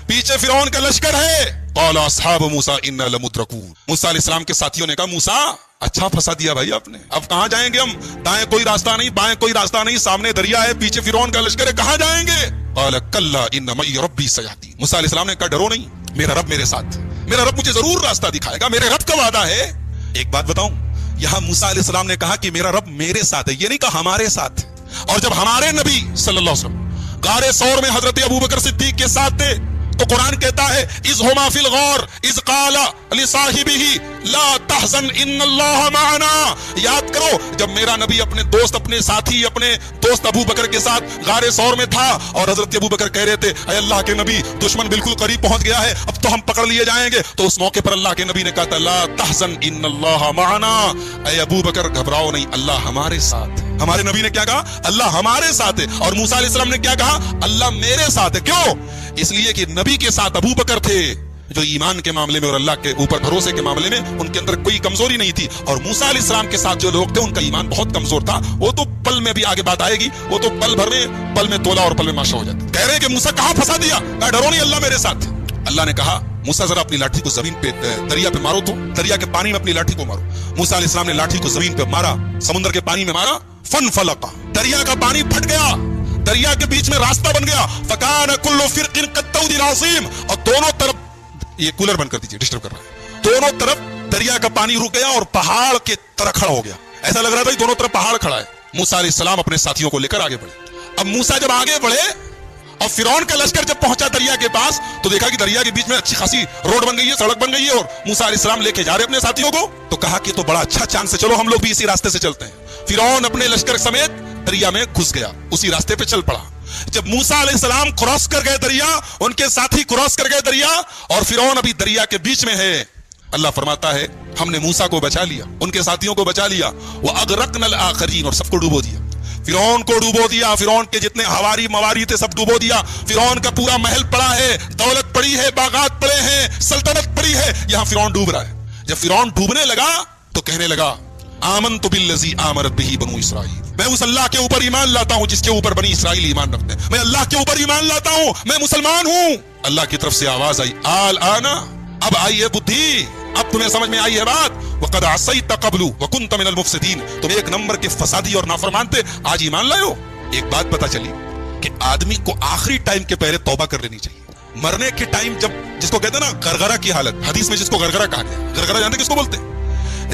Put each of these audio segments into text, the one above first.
پیچھے فرعون کا لشکر ہے. قال اصحاب موسیٰ انا لمدرکون. موسیٰ علیہ السلام کے ساتھیوں نے کہا موسیٰ اچھا پھنسا دیا بھائی آپ نے, اب کہاں جائیں گے ہم؟ دائیں کوئی راستہ نہیں, بائیں کوئی راستہ نہیں, سامنے دریا ہے, پیچھے فرعون کا لشکر ہے, کہاں جائیں گے؟ قال کلا ان معی ربی سیہدین. موسیٰ علیہ السلام نے کہا ڈرو نہیں, میرا رب میرے ساتھ, میرا رب مجھے ضرور راستہ دکھائے گا, میرے رب کا وعدہ ہے. ایک بات بتاؤں, یہاں موسیٰ علیہ السلام نے کہا کہ میرا رب میرے ساتھ ہے, یہ نہیں کہا ہمارے ساتھ. اور جب ہمارے نبی صلی اللہ علیہ وسلم غار ثور میں حضرت ابوبکر صدیق کے ساتھ تھے تو قرآن کہتا ہے اذ ہما فی الغار اذ قال لصاحبہ لا تحزن ان اللہ معنا. یاد کرو جب میرا نبی اپنے دوست, اپنے ساتھی, اپنے دوست ابو بکر کے ساتھ غار ثور میں تھا اور حضرت ابو بکر کہہ رہے تھے اے اللہ کے نبی دشمن بالکل قریب پہنچ گیا ہے, اب تو ہم پکڑ لیے جائیں گے. تو اس موقع پر اللہ کے نبی نے کہا تھا لا تحزن ان اللہ معنا, اے ابو بکر گھبراؤ نہیں, اللہ ہمارے ساتھ. ہمارے نبی نے کیا کہا؟ اللہ ہمارے ساتھ ہے. اور موسیٰ علیہ السلام نے کیا کہا؟ اللہ میرے ساتھ ہے. کیوں؟ اس لیے کہ نبی کے ساتھ ابو بکر تھے جو ایمان کے معاملے میں اور اللہ کے اوپر بھروسے کے معاملے میں ان کے اندر کوئی کمزوری نہیں تھی, اور موسیٰ علیہ السلام کے ساتھ جو لوگ تھے ان کا ایمان بہت کمزور تھا. وہ تو پل میں بھی آگے بات آئے گی, وہ تو پل بھر میں پل میں تولا اور پل میں ماشا ہو جاتا. کہہ رہے ہیں کہ موسیٰ کہاں پھنسا دیا؟ کہا ڈرو نہیں, اللہ میرے ساتھ. اللہ نے کہا موسیٰ ذرا اپنی لاٹھی کو زمین پہ دریا پہ مارو, تو دریا کے پانی میں اپنی لاٹھی کو مارو. موسیٰ علیہ السلام نے لاٹھی کو زمین پہ مارا, سمندر کے پانی میں مارا, فنفلقا, دریا کا پانی پھٹ گیا, دریا کے بیچ میں راستہ بن گیا. فکان کل فرق کالطود العظیم, اور دونوں طرف, یہ کولر بند کر دیجئے ڈسٹرب کر رہا ہے, دونوں طرف دریا کا پانی رک گیا اور پہاڑ کے طرح کھڑا ہو گیا. ایسا لگ رہا تھا دونوں طرف پہاڑ کھڑا ہے. موسیٰ علیہ السلام اپنے ساتھیوں کو لے کر آگے بڑھے. اب موسیٰ جب آگے بڑھے اور فرعون کا لشکر جب پہنچا دریا کے پاس تو دیکھا کہ دریا کے بیچ میں اچھی خاصی روڈ بن گئی ہے, سڑک بن گئی ہے, اور موسیٰ علیہ السلام لے کے جا رہے اپنے ساتھیوں کو. تو کہا کہ تو بڑا اچھا چانس ہے, چلو ہم لوگ بھی اسی راستے سے چلتے ہیں. فرعون اپنے لشکر سمیت دریا میں گھس گیا, اسی راستے پہ چل پڑا. جب موسیٰ علیہ السلام کراس کر گئے دریا, ان کے ساتھی کراس کر گئے دریا, اور فرعون ابھی دریا کے بیچ میں ہے, اللہ فرماتا ہے ہم نے موسیٰ کو بچا لیا, ان کے ساتھیوں کو بچا لیا. وَأَغْرَقْنَا الْآخَرِينَ, اور سب کو ڈوبو دیا. فرعون کو ڈوبو دیا, فرعون کے جتنے حواری مواری تھے سب ڈوبو دیا. فرعون کا پورا محل پڑا ہے, دولت پڑی ہے, باغات پڑے ہیں, سلطنت پڑی ہے, یہاں فرعون ڈوب رہا ہے. جب فرعون ڈوبنے لگا تو کہنے لگا آمنت بالذی آمنت بہ بنو اسرائیل, میں اس اللہ کے اوپر ایمان لاتا ہوں جس کے اوپر بنی اسرائیل ایمان رکھتے ہیں. میں اللہ کے اوپر ایمان لاتا ہوں, میں مسلمان ہوں. اللہ کی طرف سے آواز آئی الآن, اب آئی ہے بدھی, اب تمہیں سمجھ میں آئی ہے بات. وقد عصیت قبل وکنت من المفسدین, تم ایک نمبر کے فسادی اور نافرمان تھے, آج ایمان لائے ہو. ایک بات پتہ چلی کہ آدمی کو آخری ٹائم کے پہلے توبہ کر لینی چاہیے. مرنے کے ٹائم جب, جس کو کہتے ہیں نا غرغرہ کی حالت, حدیث میں جس کو غرغرہ کہا گیا, غرغرہ جانتے کس کو بولتے ہیں؟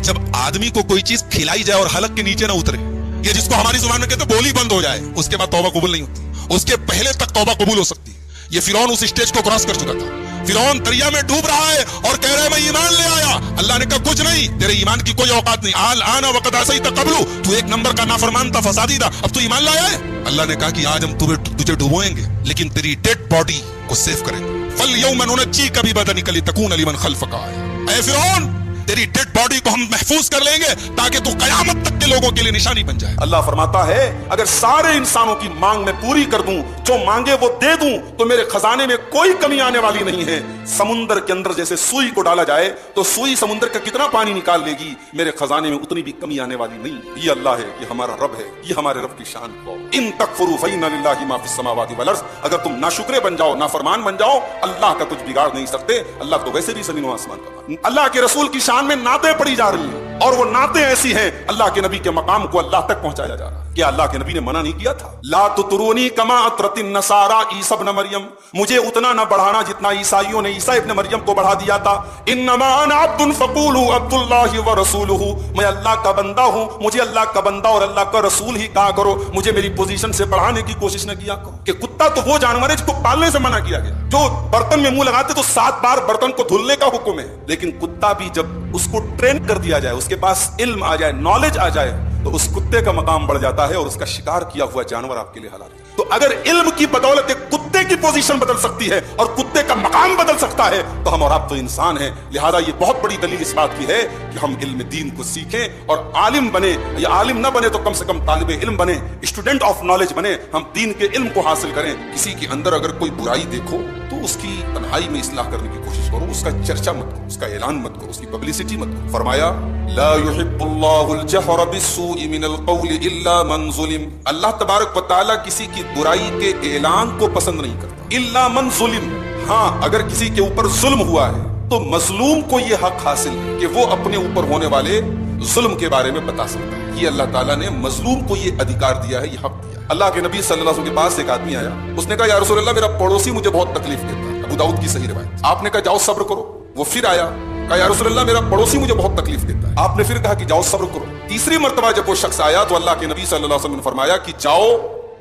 جب آدمی کو کوئی چیز کھلائی جائے اور حلق کے نیچے نہ اترے, یہ جس کو ہماری زبان میں کہتے ہیں بولی بند ہو جائے, اس کے بعد توبہ قبول نہیں ہوتی, اس کے پہلے تک توبہ قبول ہو سکتی ہے. یہ فرعون اس اسٹیج کو کراس کر چکا تھا. فرعون دریا میں ڈوب رہا ہے اور کہہ رہا ہے میں ایمان لے آیا. اللہ نے کہا کچھ نہیں, تیرے ایمان کی کوئی اوقات نہیں. الآن وقد عصیت قبل, تو ایک نمبر کا نافرمان تھا, فسادی تھا, اب تو ایمان لایا ہے. اللہ نے کہا کہ آج ہم تجھے ڈوبوئیں گے لیکن تیری ڈیڈ باڈی کو سیو کریں گے. فَالْيَوْمَ نُنَجِّيكَ بِبَدَنِكَ لِتَكُونَ لِمَنْ خَلْفَكَ آیَةً. اے فرعون, تیری ڈیڈ باڈی کو ہم محفوظ کر لیں گے تاکہ تو قیامت تک کے لوگوں کے لیے نشانی بن جائے. اللہ فرماتا ہے اگر سارے انسانوں کی مانگ میں پوری کر دوں, جو مانگے وہ دے دوں, تو میرے خزانے میں کوئی کمی آنے والی نہیں ہے. سمندر کے اندر جیسے سوئی کو ڈالا جائے تو سوئی سمندر کا کتنا پانی نکال لے گی, میرے خزانے میں اتنی بھی کمی آنے والی نہیں. یہ اللہ ہے, یہ ہمارا رب ہے, یہ ہمارے رب کی شان ہے. ان تکفروا فإن للہ ما فی السماوات والارض, اگر تم ناشکرے بن جاؤ, نافرمان بن جاؤ, اللہ کا کچھ بگاڑ نہیں سکتے. اللہ تو ویسے بھی زمین و آسمان کا. اللہ کے رسول کی شان میں نعتیں پڑھی جا رہی ہیں, اور وہ نعتیں ایسی ہیں اللہ کے نبی کے مقام کو اللہ تک پہنچایا جا رہا ہے. کیا اللہ کے نبی نے منع نہیں کیا تھا؟ لا تطرونی کما اطرت النصارى عیسی ابن مریم, مجھے اتنا نہ بڑھانا جتنا عیسائیوں نے عیسی ابن مریم کو بڑھا دیا تھا. انما انا عبد فقولوا عبد اللہ ورسولہ, میں اللہ کا بندہ ہوں, مجھے اللہ کا بندہ اور اللہ کا رسول ہی کہا کرو, مجھے میری پوزیشن سے بڑھانے کی کوشش نہ کیا کرو. کہ کتا تو وہ جانور ہے جس کو پالنے سے منع کیا گیا, جو برتن میں منہ لگاتے تو 7 بار برتن کو دھلنے کا حکم ہے, لیکن کتا بھی جب اس کو ٹرین کر دیا جائے, اس کے پاس علم آ جائے, نالج آ جائے, تو اس کتے کا مقام بڑھ جاتا ہے اور اس کا شکار کیا ہوا جانور آپ کے لیے حلال ہے. تو اگر علم کی بدولت ایک کتے کی پوزیشن بدل سکتی ہے اور کتے کا مقام بدل سکتا ہے تو ہم اور آپ تو انسان ہیں. لہذا یہ بہت بڑی دلیل اس بات کی ہے کہ ہم علم دین کو سیکھیں اور عالم بنے, یا عالم نہ بنے تو کم سے کم طالب علم بنے, اسٹوڈنٹ آف نالج بنے, ہم دین کے علم کو حاصل کریں. کسی کے اندر اگر کوئی برائی دیکھو تو اس کی تنہائی میں اصلاح کرنے کی کوشش کرو, اس کا چرچا مت کرو, اس کا اعلان مت کرو, اس کی پبلسٹی مت کرو. فرمایا لا يحب اللہ الجہر بالسوء من القول الا من ظلم, اللہ تبارک و تعالی کسی کی برائی کے اعلان کو پسند نہیں کرتا. الا من ظلم, ہاں اگر کسی کے اوپر ظلم ہوا ہے تو مظلوم کو یہ حق حاصل ہے کہ وہ اپنے اوپر ہونے والے ظلم کے بارے میں بتا سکتا ہے. یہ اللہ تعالیٰ نے مظلوم کو یہ ادھیکار دیا ہے, یہ حق دیا. اللہ کے نبی صلی اللہ علیہ وسلم کے پاس ایک آدمی آیا, اس نے کہا یا رسول اللہ میرا پڑوسی مجھے بہت تکلیف دیتا ہے. ابو داؤد کی صحیح روایت. آپ نے کہا جاؤ صبر کرو. وہ پھر آیا, کہا یا رسول اللہ میرا پڑوسی مجھے بہت تکلیف دیتا ہے. آپ نے پھر کہا کہ جاؤ صبر کرو. تیسری مرتبہ جب وہ شخص آیا تو اللہ کے نبی صلی اللہ علیہ وسلم نے فرمایا کہ جاؤ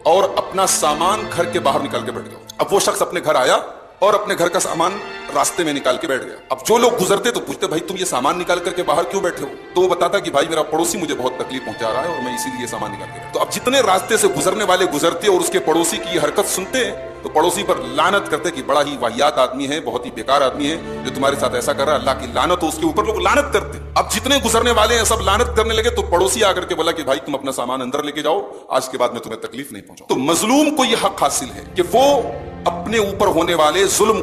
اور اپنا سامان گھر کے باہر نکال کے بیٹھ جاؤ. اب وہ شخص اپنے گھر آیا اور اپنے گھر کا سامان راستے میں نکال کے بیٹھ گیا. اب جو لوگ گزرتے تو پوچھتے بھائی تم یہ سامان نکال کر کے باہر کیوں بیٹھے ہو؟ تو وہ بتاتا کہ بھائی میرا پڑوسی مجھے بہت تکلیف پہنچا رہا ہے اور میں اسی لیے سامان نکال کے. تو اب جتنے راستے سے گزرنے والے گزرتے اور اس کے پڑوسی کی حرکت سنتے تو پڑوسی پر لعنت کرتے کہ بڑا ہی واہیات آدمی ہے, بہت ہی بیکار آدمی ہے جو تمہارے ساتھ ایسا کر رہا ہے, اللہ کی لعنت ہو اس کے اوپر. لوگ لعنت کرتے. اب جتنے گزرنے والے ہیں سب لعنت کرنے لگے تو پڑوسی آ کر کے بولا کہ بھائی تم اپنا سامان اندر لے کے جاؤ, آج کے بعد میں تمہیں تکلیف نہیں پہنچاؤں. تو مظلوم کو یہ حق حاصل ہے کہ وہ اپنے اوپر ہونے والے ظلم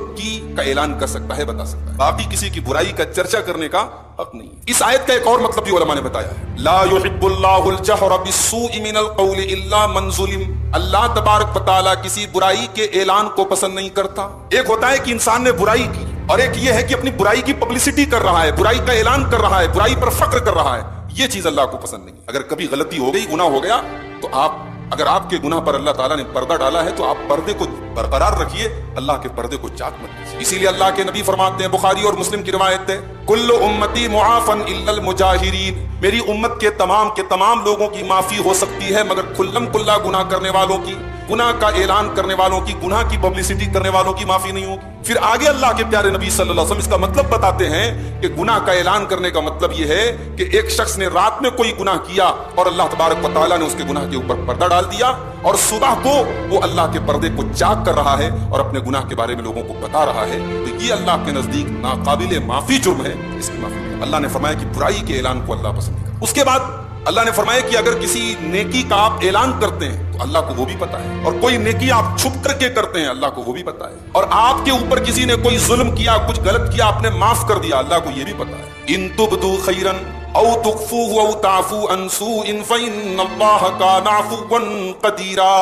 کا اعلان کر سکتا ہے, بتا سکتا ہے. باقی کسی کی برائی کا چرچا کرنے کا حق نہیں. اس آیت کا ایک اور مطلب بھی علماء نے بتایا ہے, لا يحب اللہ الجہر بالسوء من القول الا من ظلم. اللہ تبارک و تعالی کسی برائی کے اعلان کو پسند نہیں کرتا. ایک ہوتا ہے کہ انسان نے برائی کی اور ایک یہ ہے کہ اپنی برائی کی پبلسٹی کر رہا ہے, برائی کا اعلان کر رہا ہے, برائی پر فخر کر رہا ہے. یہ چیز اللہ کو پسند نہیں. اگر کبھی غلطی ہو گئی, گناہ ہو گیا, تو اگر آپ کے گناہ پر اللہ تعالیٰ نے پردہ ڈالا ہے تو آپ پردے کو برقرار رکھیے, اللہ کے پردے کو چاک مت کیجیے. اسی لیے اللہ کے نبی فرماتے ہیں, بخاری اور مسلم کی روایت ہے, کل امتی معافن الا المجاہرین. میری امت کے تمام لوگوں کی معافی ہو سکتی ہے مگر کھلم کھلا گناہ کرنے والوں کی, گناہ کا اعلان کرنے والوں کی, گناہ کی پبلسٹی کرنے والوں کی معافی نہیں ہوگی. پھر آگے اللہ کے پیارے نبی صلی اللہ علیہ وسلم اس کا مطلب بتاتے ہیں کہ گناہ کا اعلان کرنے کا مطلب یہ ہے کہ ایک شخص نے رات میں کوئی گناہ کیا اور اللہ تبارک و تعالیٰ نے اس کے گناہ کے اوپر پردہ ڈال دیا اور صبح کو وہ اللہ کے پردے کو چاک کر رہا ہے اور اپنے گناہ کے بارے میں لوگوں کو بتا رہا ہے, تو یہ اللہ کے نزدیک ناقابل معافی جرم ہے, اس کی معافی نہیں. اللہ نے فرمایا کہ برائی کے اعلان کو اللہ پسند نہیں کرتا. اس کے بعد اللہ نے فرمایا کہ اگر کسی نیکی کا آپ اعلان کرتے ہیں تو اللہ کو وہ بھی پتا ہے, اور کوئی نیکی آپ چھپ کر کے کرتے ہیں اللہ کو وہ بھی پتا ہے, اور آپ کے اوپر کسی نے کوئی ظلم کیا, کچھ غلط کیا, آپ نے معاف کر دیا, اللہ کو یہ بھی پتا ہے. ان تبدو خیرا او تخفوه او تعفو عن سوء فإن الله كان عفوا قديرا.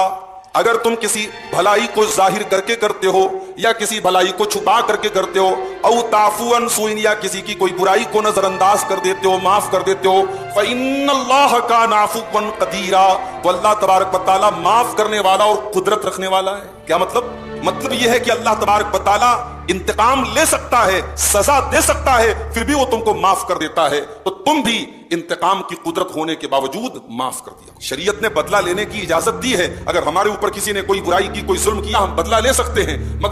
اگر تم کسی بھلائی کو ظاہر کر کے کرتے ہو یا کسی بھلائی کو چھپا کر کے کرتے ہو, او تعفو عن سوء یا کسی کی کوئی برائی کو نظر انداز کر دیتے ہو, معاف کر دیتے ہو, فإن الله كان عفوا قديرا. تو اللہ تبارک و تعالی معاف کرنے والا اور قدرت رکھنے والا ہے. کیا مطلب یہ ہے کہ اللہ تبارک و تعالی انتقام لے سکتا ہے, سزا دے سکتا ہے, پھر بھی وہ تم کو معاف کر دیتا ہے. تو تم بھی انتقام کی قدرت ہونے کے باوجود معاف کر دیا. شریعت نے بدلہ لینے کی اجازت دی ہے. اگر ہمارے اوپر کسی نے کوئی برائی کی, کوئی ظلم کیا, ہم بدلہ لے سکتے ہیں, مگر